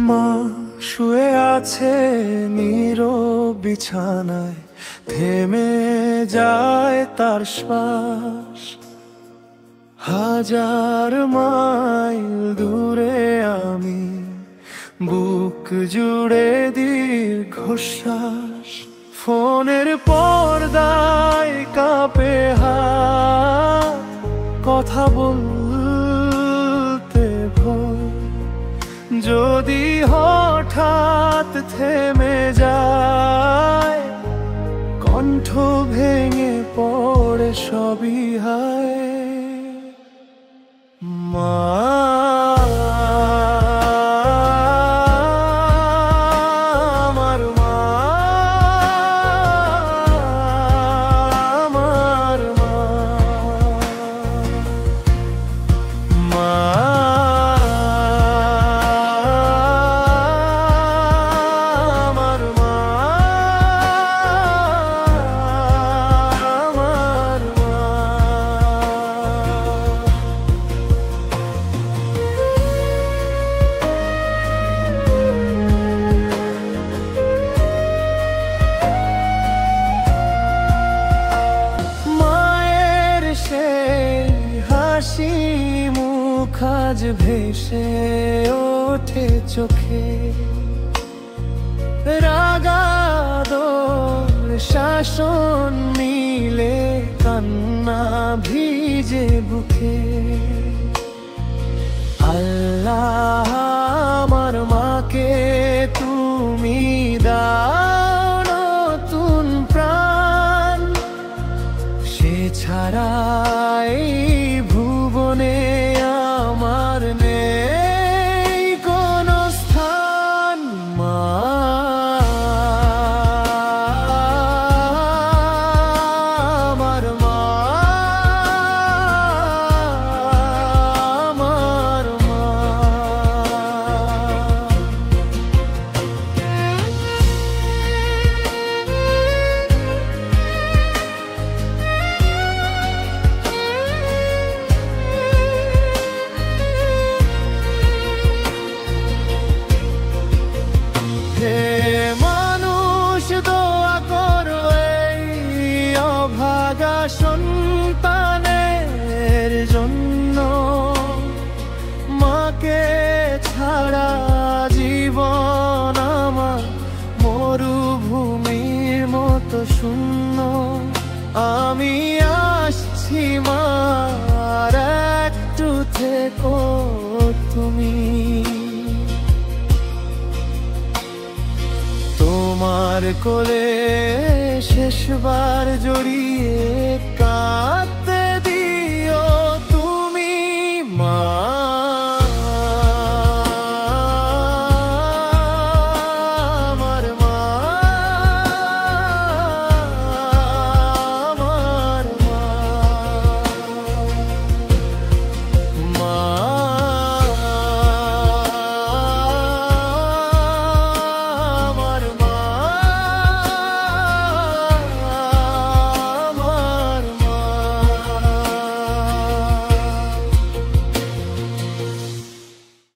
মা শুয়ে আছে নীরব বিছানায়, থেমে যায় তার শ্বাস। হাজার মাইল দূরে আমি, বুক জুড়ে দীর্ঘশ্বাস। ফোনের পর্দায় কাঁপে হাত, কথা বলতে ভয়। যদি হঠাৎ থেমে যায়, কণ্ঠ ভেঙে পড়ে সবই হায়। মা আমার মা, আমার মা, মা মুখ আজ ভেসে ওঠে চোখে। রাগাদোল শাসন মিলে কান্না ভিজে বুকে। আল্লাহ আমার মাকে তুমি দাও নতুন প্রাণ, সে ছাড়া ভুবনে আমার নেই কোনো স্থান। মা আমার মা, আমার মা। মানুষ দোয়া করো এই অভাগা সন্তানের জন্য। মাকে ছাড়া জীবন আমার মরুভূমির মতো শূন্য। আমি আসছি মা, আর একটু থেকো তুমি। তোমার কোলে শেষবার জড়িয়ে